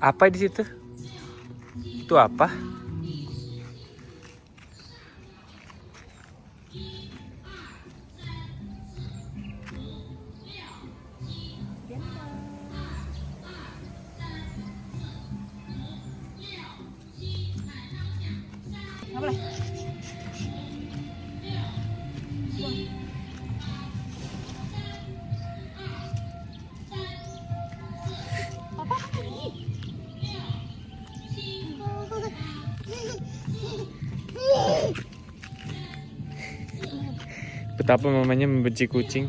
Apa di situ? Itu apa? Nggak boleh. Apa lagi? Betapa mamanya membenci kucing.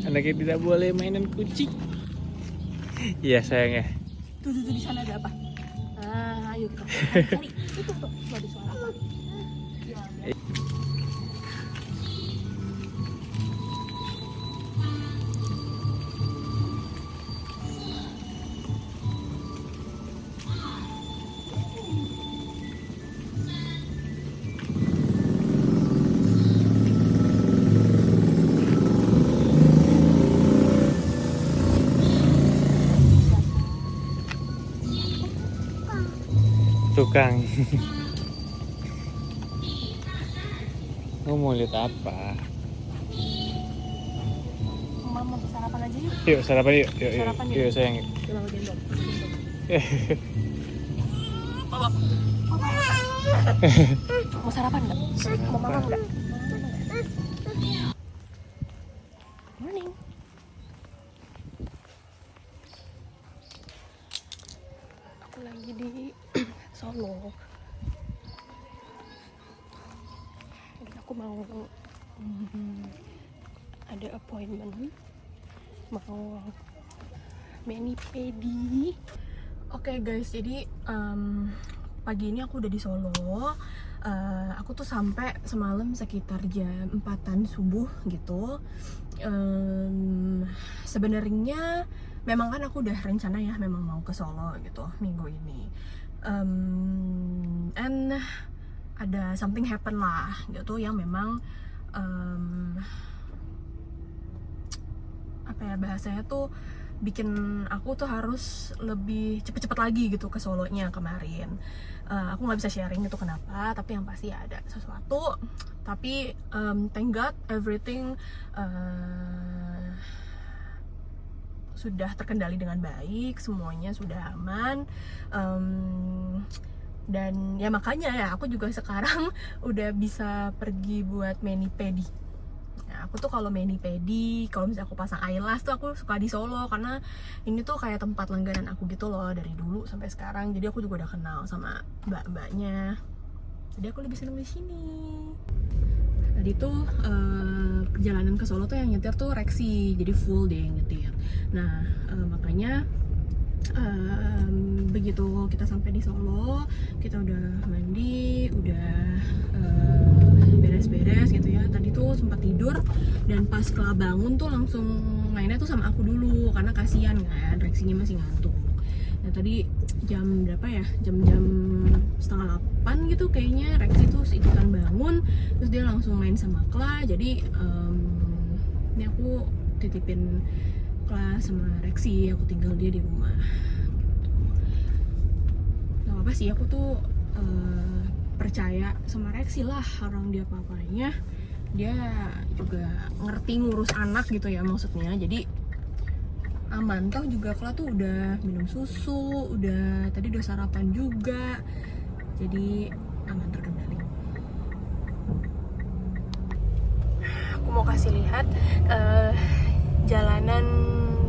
Anaknya tidak boleh mainan kucing. Iya sayang ya. Tuh di sana ada apa? Nah, ayo kita cari. Itu tuh ada suara apa? Ya, ada. Tukang. Kamu mau lihat apa? Mama sarapan aja yuk. Yuk sarapan yuk. Yuk, yuk. Sarapan yuk. Yuk sayang. Yuk. Coba mau gendong. Mau sarapan nggak? Mau makan nggak? Morning. Aku lagi di Solo. Dan aku mau ada appointment. Mau mani-pedi. Oke guys, jadi pagi ini aku udah di Solo. Aku tuh sampai semalam sekitar jam 4-an subuh gitu. Sebenarnya memang kan aku udah rencana ya memang mau ke Solo gitu minggu ini. And ada something happen lah gitu yang memang apa ya bahasanya tuh bikin aku tuh harus lebih cepet-cepet lagi gitu ke Solonya kemarin. Aku nggak bisa sharing itu kenapa, tapi yang pasti ada sesuatu. Tapi thank God everything sudah terkendali dengan baik, semuanya sudah aman. Dan ya makanya ya aku juga sekarang udah bisa pergi buat mani-pedi. Nah, aku tuh kalau mani-pedi, kalau misalnya aku pasang eyelash tuh aku suka di Solo karena ini tuh kayak tempat langganan aku gitu loh dari dulu sampai sekarang. Jadi aku juga udah kenal sama mbak-mbaknya. Jadi aku lebih seneng di sini. Tadi tuh perjalanan ke Solo tuh yang nyetir tuh Rexy, jadi full deh yang nyetir. Nah makanya begitu kita sampai di Solo, kita udah mandi, udah beres-beres gitu ya. Tadi tuh sempat tidur dan pas kelar bangun tuh langsung mainnya tuh sama aku dulu karena kasihan kan, Rexinya masih ngantuk. Nah tadi jam berapa ya? Jam-jam 7:30 gitu kayaknya Rexy tuh ikutan bangun, terus dia langsung main sama Kla. Jadi ini aku titipin Kla sama Rexy, aku tinggal dia di rumah. Gak apa sih, aku tuh percaya sama Rexy lah, orang dia papanya dia juga ngerti ngurus anak gitu ya maksudnya. Jadi aman, toh juga Kla tuh udah minum susu, tadi udah sarapan juga, jadi aman, terkendali. Aku mau kasih lihat jalanan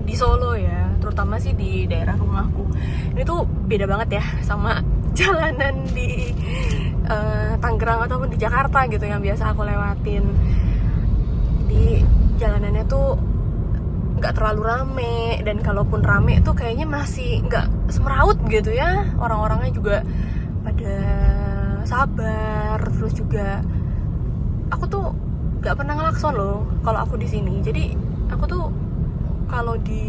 di Solo ya, terutama sih di daerah rumahku. Ini tuh beda banget ya sama jalanan di Tangerang ataupun di Jakarta gitu yang biasa aku lewatin. Di jalanannya tuh nggak terlalu rame, dan kalaupun rame tuh kayaknya masih nggak semeraut gitu ya. Orang-orangnya juga pada sabar, terus juga aku tuh nggak pernah ngelakson loh kalau aku di sini. Jadi aku tuh kalau di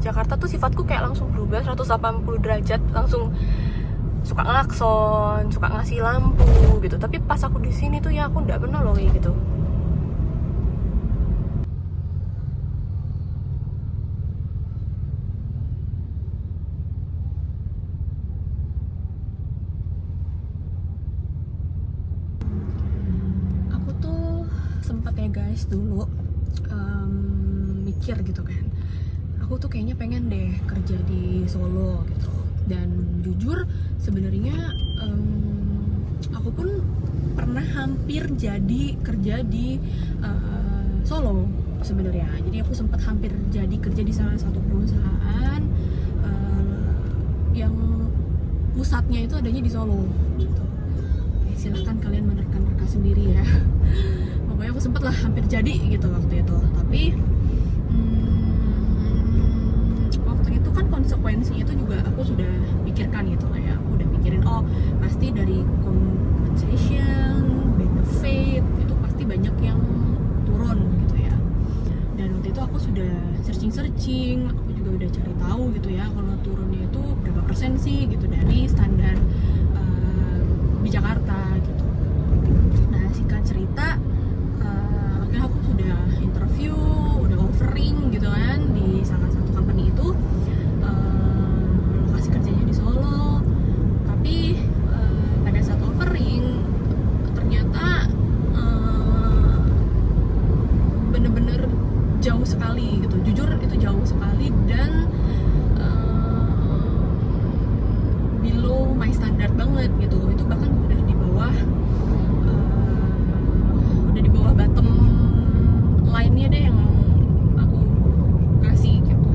Jakarta tuh sifatku kayak langsung berubah 180 derajat, langsung suka ngelakson, suka ngasih lampu gitu. Tapi pas aku di sini tuh ya aku nggak pernah loh kayak gitu. guys dulu mikir gitu kan, aku tuh kayaknya pengen deh kerja di Solo gitu. Dan jujur sebenarnya aku pun pernah hampir jadi kerja di Solo sebenarnya. Jadi aku sempat hampir jadi kerja di salah satu perusahaan yang pusatnya itu adanya di Solo gitu. Silahkan kalian menerka-nerka sendiri ya. Pokoknya aku sempet lah hampir jadi gitu waktu itu. Tapi waktu itu kan konsekuensinya itu juga aku sudah pikirkan gitu lah ya. Aku udah pikirin, oh pasti dari compensation, benefit itu pasti banyak yang turun gitu ya. Dan waktu itu aku sudah searching, aku juga udah cari tahu gitu ya, kalau turunnya itu berapa persen sih gitu dari standar di Jakarta gitu. Nah singkat cerita, akhirnya aku sudah interview, udah offering gitu kan di salah satu company itu, lokasi kerjanya di Solo. Tapi pada saat offering ternyata bener-bener jauh sekali gitu. Jujur itu jauh sekali dan below my standard banget gitu. Itu bahkan udah di bawah bottom line-nya deh yang aku kasih gitu.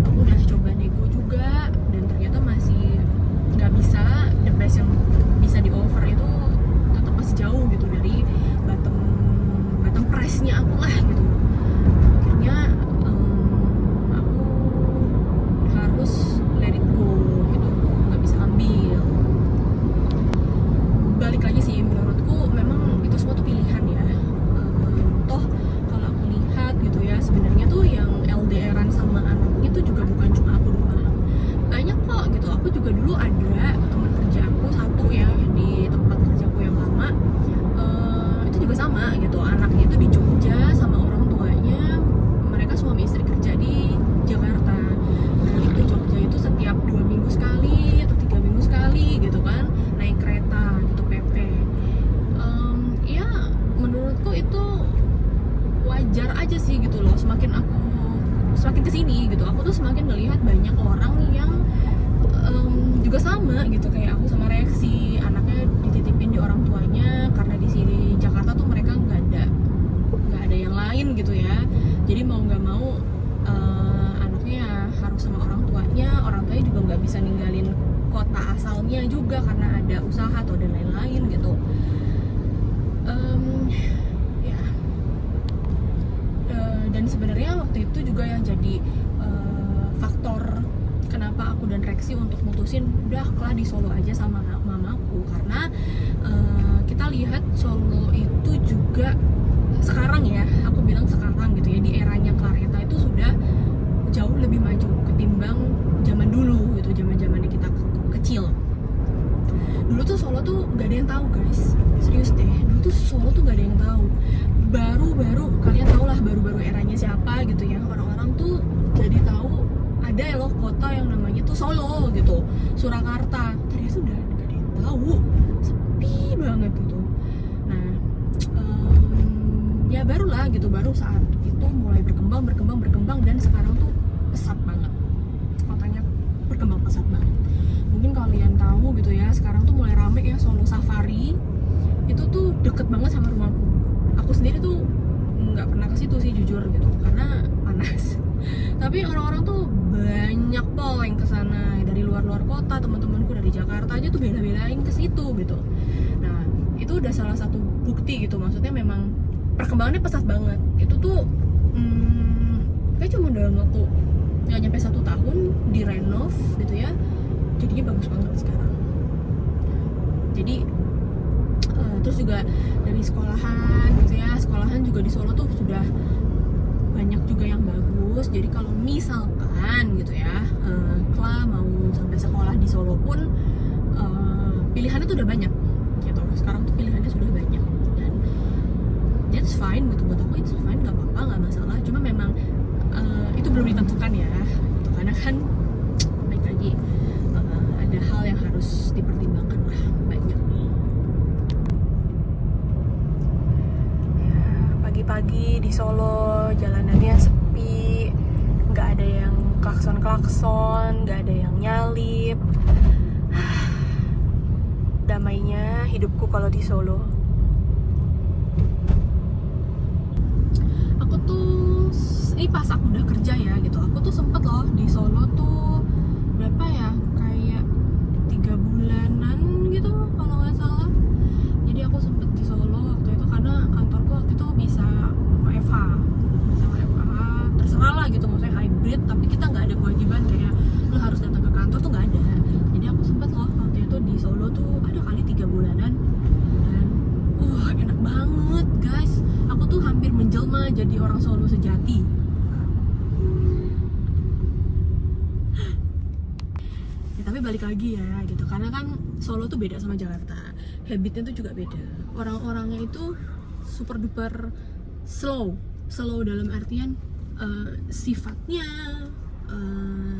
Aku udah coba nego juga dan ternyata masih nggak bisa. The best yang bisa di offer itu tetap masih jauh gitu dari bottom price-nya aku lah gitu. Akhirnya aku harus let it go gitu, nggak bisa ambil. Balik lagi sih, menurutku memang itu semua tuh pilihan ya. Toh kalau aku lihat gitu ya, sebenarnya tuh yang LDR-an sama anaknya tuh juga bukan cuma aku doang, banyak kok gitu. Aku juga dulu ada teman kerja aku satu ya di tempat kerjaku yang lama, itu juga sama gitu, anaknya itu di Jogja sama orang tuanya, mereka suami istri kerja di Jakarta. Balik ke Jogja itu setiap 2 minggu sekali atau 3 minggu sekali gitu kan, naik kereta gitu PP. Ya menurutku itu wajar aja sih gitu loh. Semakin kesini gitu, aku tuh semakin ngelihat banyak orang yang juga sama gitu kayak aku, sama reaksi anaknya dititipin di orang tuanya karena di sini Jakarta tuh mereka nggak ada yang lain gitu ya. Jadi mau nggak mau anaknya harus sama orang tuanya juga nggak bisa ninggalin kota asalnya juga karena ada usaha atau dan lain-lain gitu. Dan sebenarnya waktu itu juga yang jadi faktor kenapa aku dan Rexi untuk mutusin udah kelah di Solo aja sama mamaku, karena kita lihat Solo itu juga sekarang ya, aku bilang sekarang gitu ya, di eranya Clareta itu sudah jauh lebih maju ketimbang zaman dulu gitu, zaman-zamannya kita kecil. Dulu tuh Solo tuh nggak ada yang tahu guys, serius deh, dulu tuh Solo tuh nggak ada yang tahu. Baru kalian tau lah, baru eranya siapa gitu ya, orang-orang tuh jadi tahu ada loh kota yang namanya tuh Solo gitu, Surakarta. Ternyata udah nggak ada yang tahu, sepi banget gitu. Nah ya barulah gitu, baru saat itu mulai berkembang dan sekarang tuh pesat banget, kotanya berkembang pesat banget. Mungkin kalian tahu gitu ya, sekarang tuh mulai rame ya Solo Safari. Itu tuh deket banget sama rumahku. Aku sendiri tuh nggak pernah ke situ sih jujur gitu, karena panas. Tapi orang-orang tuh banyak pol yang kesana dari luar kota. Teman-temanku dari Jakarta aja tuh bela-belain ke situ gitu. Nah itu udah salah satu bukti gitu, maksudnya memang perkembangannya pesat banget. Itu tuh kayak cuma dalam waktu nggak nyampe 1 tahun direnov gitu ya, jadinya bagus banget sekarang. Jadi terus juga dari sekolahan gitu ya, sekolahan juga di Solo tuh sudah banyak juga yang bagus. Jadi kalau misalkan gitu ya, Kla mau sampai sekolah di Solo pun pilihannya tuh udah banyak gitu. Sekarang tuh pilihannya sudah banyak dan that's fine gitu, buat aku it's fine, nggak apa-apa, nggak masalah. Cuma memang itu belum ditentukan ya gitu, karena kan baik lagi ada hal yang harus dipertimbangkan lah, banyak. Pagi-pagi Solo, jalanannya sepi, nggak ada yang klakson-klakson, nggak ada yang nyalip. Damainya hidupku kalau di Solo. Aku tuh, ini pas aku udah kerja ya gitu, aku tuh sempet loh di Solo tuh berapa ya, kayak 3 bulanan gitu kalau nggak salah. Jadi aku sempet di Solo waktu itu karena kantorku waktu itu bisa WFH, terserah lah gitu, maksudnya hybrid, tapi kita nggak ada kewajiban kayak lo harus datang ke kantor tuh nggak ada. Jadi aku sempet loh waktu itu di Solo tuh ada kali 3 bulanan dan enak banget guys. Aku tuh hampir menjelma jadi orang Solo sejati. Ya, tapi balik lagi ya gitu, karena kan Solo tuh beda sama Jakarta, habitnya tuh juga beda. Orang-orangnya itu super duper slow dalam artian sifatnya,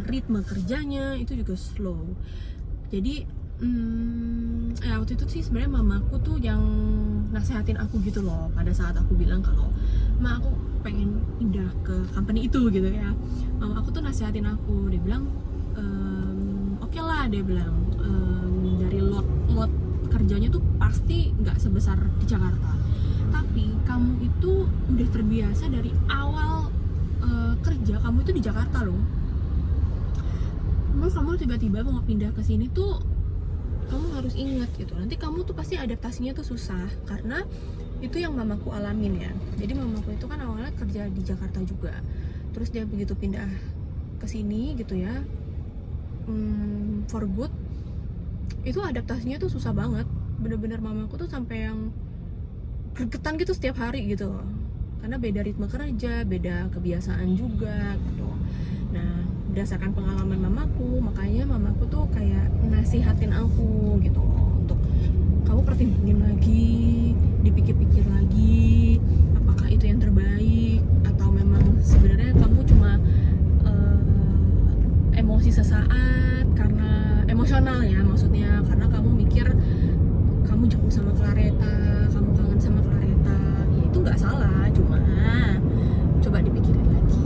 ritme kerjanya itu juga slow. Jadi waktu itu sih sebenarnya mamaku tuh yang nasehatin aku gitu loh, pada saat aku bilang kalau ma aku pengen pindah ke company itu gitu ya. Mama aku tuh nasehatin aku, dia bilang oke lah, dia bilang dari lot kerjanya tuh pasti nggak sebesar di Jakarta, tapi kamu itu udah terbiasa dari awal kerja kamu itu di Jakarta loh. Kamu tiba-tiba mau pindah ke sini tuh kamu harus ingat gitu, nanti kamu tuh pasti adaptasinya tuh susah, karena itu yang mamaku alamin ya. Jadi mamaku itu kan awalnya kerja di Jakarta juga, terus dia begitu pindah ke sini gitu ya, for good, itu adaptasinya tuh susah banget. Bener-bener mamaku tuh sampai yang gregetan gitu setiap hari gitu, karena beda ritme kerja, beda kebiasaan juga gitu. Nah, berdasarkan pengalaman mamaku, makanya mamaku tuh kayak nasihatin aku gitu untuk kamu pertimbangin lagi, dipikir-pikir lagi, apakah itu yang terbaik atau memang sebenarnya kamu cuma emosi sesaat karena emosional ya, maksudnya karena kamu mikir kamu jauh sama Clareta, kamu kangen sama Clareta. Ya itu nggak salah, cuma coba dipikirin lagi.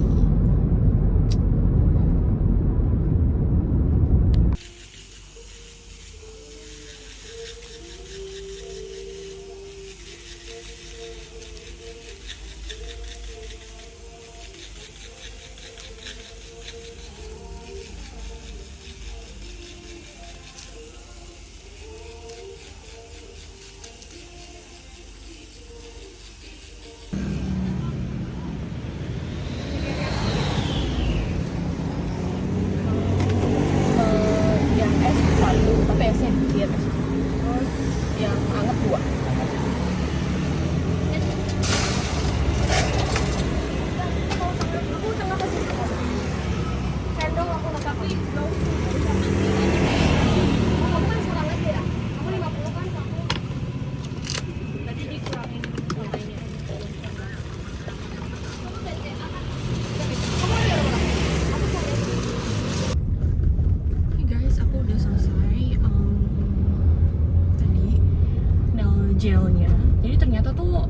Yang es 1, tapi esnya dikit. Terus yang anget 2. Sendok aku tapi kamu kan suka nggak ya? Kamu 50 kan kamu. Tadi dikurangin sama ini. Hey guys, aku udah selesai tadi nail gelnya. Jadi ternyata tuh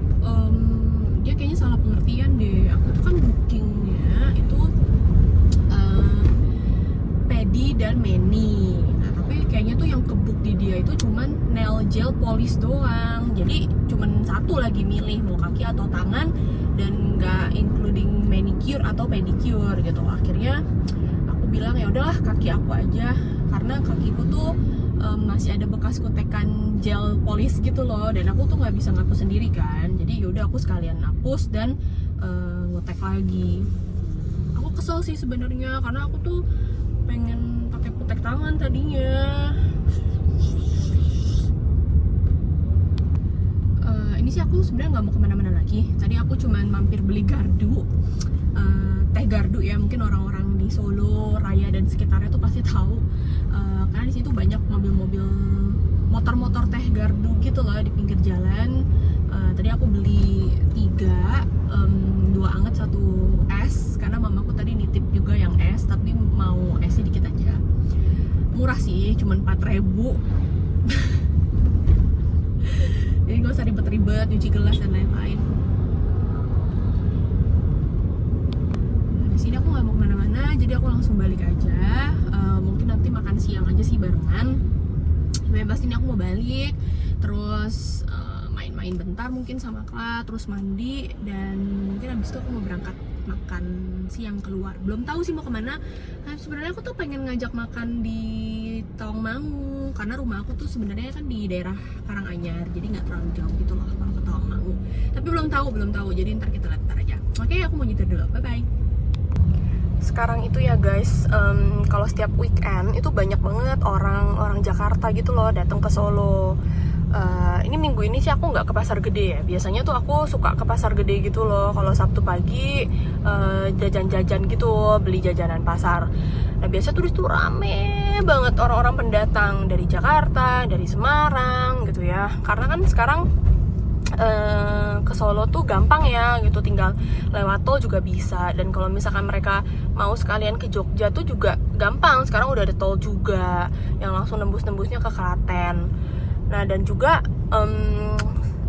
dia kayaknya salah pengertian deh. Aku tuh kan bookingnya itu pedi dan mani. Nah, tapi kayaknya tuh yang kebook di dia itu cuman nail gel polish doang. Jadi cuman satu lagi milih mau kaki atau tangan, dan nggak including manicure atau pedicure gitu. Akhirnya aku bilang ya udahlah kaki aku aja, karena kakiku tuh masih ada bekas kutekan gel polish gitu loh, dan aku tuh nggak bisa ngapus sendiri kan. Jadi yaudah aku sekalian hapus dan ngetek lagi. Aku kesel sih sebenarnya, karena aku tuh pengen pakai kutek tangan tadinya. Ini sih aku sebenarnya nggak mau kemana-mana lagi. Tadi aku cuman mampir beli gardu, teh gardu ya, mungkin orang-orang di Solo Raya dan sekitarnya tuh pasti tahu. Karena di situ banyak mobil-mobil, motor-motor teh gardu gitu loh di pinggir jalan. Tadi aku beli 3, 2 anget 1 es, karena mamaku tadi nitip juga yang es, tapi mau esnya dikit aja. Murah sih, cuman 4.000. Jadi gak usah ribet-ribet nyuci gelas dan lain-lain. abis ini aku nggak mau kemana-mana, jadi aku langsung balik aja. Mungkin nanti makan siang aja sih barengan. Bebas ini aku mau balik, terus main-main bentar mungkin sama Kla, terus mandi, dan mungkin abis itu aku mau berangkat makan siang keluar. Belum tahu sih mau kemana. Nah, sebenarnya aku tuh pengen ngajak makan di Tawangmangu, karena rumah aku tuh sebenarnya kan di daerah Karanganyar, jadi nggak terlalu jauh gitu loh kalau ke Tawangmangu. Tapi belum tahu. Jadi ntar kita lihat ntar aja. Oke, aku mau nyetir dulu. Bye bye. Sekarang itu ya guys, kalau setiap weekend itu banyak banget orang Jakarta gitu loh datang ke Solo. Ini minggu ini sih aku nggak ke Pasar Gede ya. Biasanya tuh aku suka ke Pasar Gede gitu loh. Kalau Sabtu pagi jajan-jajan gitu, beli jajanan pasar. Nah biasa tuh itu rame banget orang-orang pendatang dari Jakarta, dari Semarang gitu ya. Karena kan sekarang ke Solo tuh gampang ya gitu, tinggal lewat tol juga bisa. Dan kalau misalkan mereka mau sekalian ke Jogja tuh juga gampang, sekarang udah ada tol juga yang langsung nembus-nembusnya ke Klaten. Nah dan juga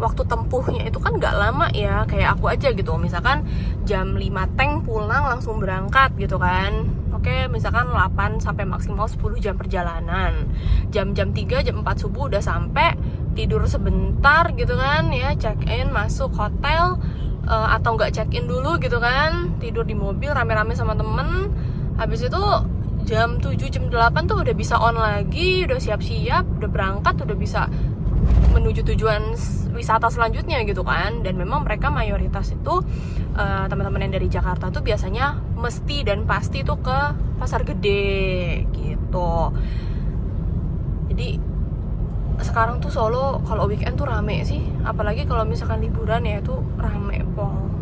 waktu tempuhnya itu kan nggak lama ya, kayak aku aja gitu, misalkan jam 5 teng pulang langsung berangkat gitu kan. Oke, misalkan 8 sampai maksimal 10 jam perjalanan. Jam 3, jam 4 subuh udah sampai, tidur sebentar gitu kan ya, check in, masuk hotel, atau nggak check in dulu gitu kan, tidur di mobil rame-rame sama temen. Habis itu jam 7, jam 8 tuh udah bisa on lagi, udah siap-siap, udah berangkat, udah bisa menuju tujuan wisata selanjutnya gitu kan. Dan memang mereka mayoritas itu teman-teman yang dari Jakarta tuh biasanya mesti dan pasti tuh ke Pasar Gede gitu. Jadi sekarang tuh Solo kalau weekend tuh rame sih, apalagi kalau misalkan liburan ya itu rame pol.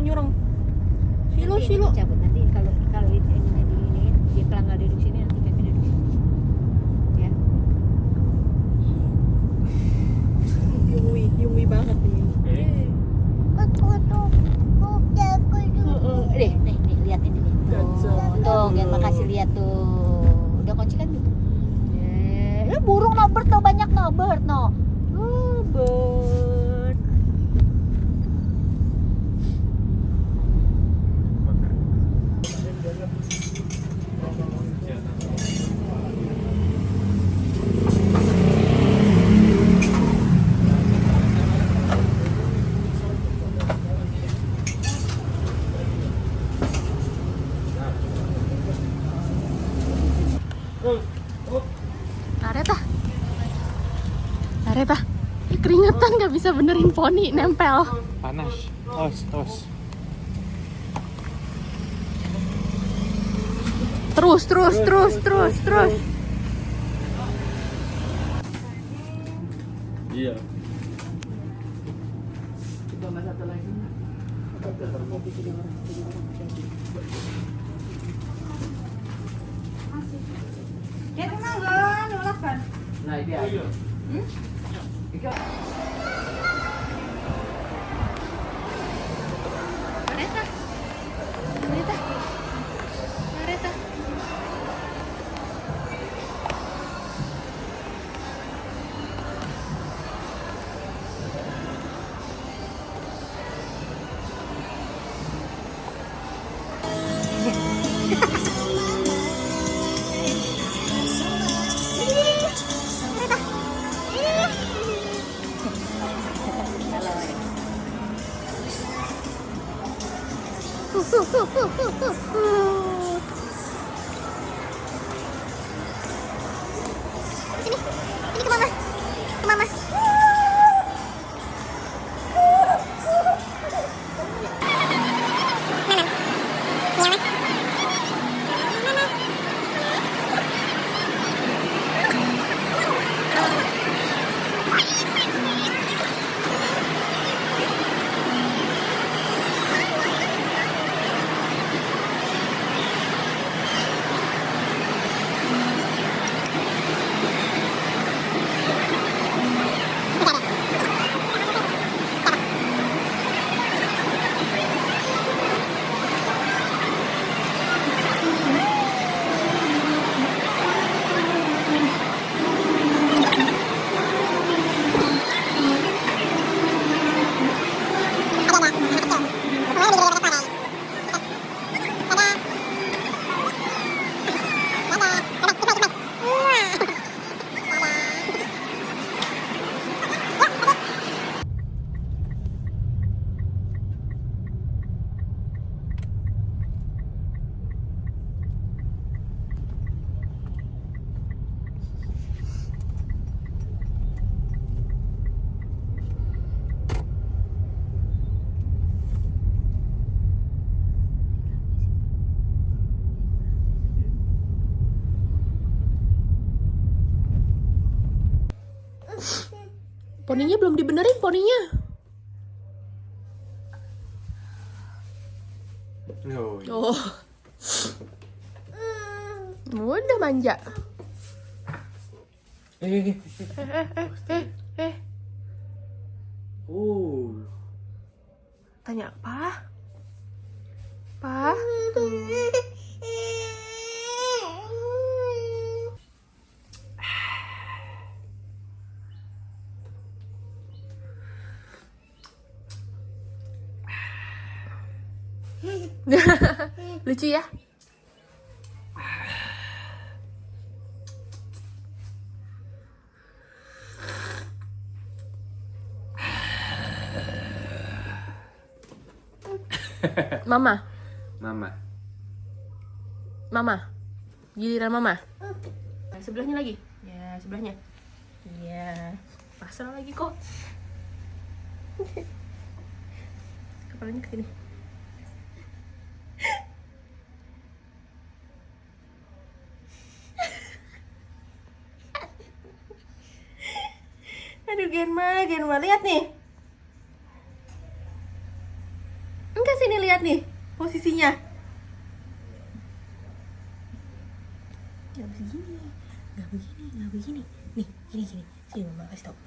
Nyurung silo cabut nanti kalau ini dia kalau nggak duduk sini nanti kami duduk sini ya. Yungwi banget ini. Nih lihat ini nih. Tuh, makasih lihat tuh. Udah kunci kan gitu. Burung nobert tuh, banyak nobert no. Bird. Areta, keringetan nggak bisa benerin poni, nempel. Panas. Tos. Terus. Iya. Nah, ini aja. Areta. Ke mama. Ke mama. Poninya belum dibenerin, poninya. Oh. Oh. Udah manja. Oh. Tanya apa? Pa? Lucu ya? Mama, Mama. Mama, giliran Mama. Nah, sebelahnya lagi, ya sebelahnya. Iya, pasrah lagi kok. Kepalanya ke sini. Aduh, Genma, lihat nih. Enggak, sini lihat nih posisinya. Nggak begini. Nih, gini. Sini Mama kasih tau.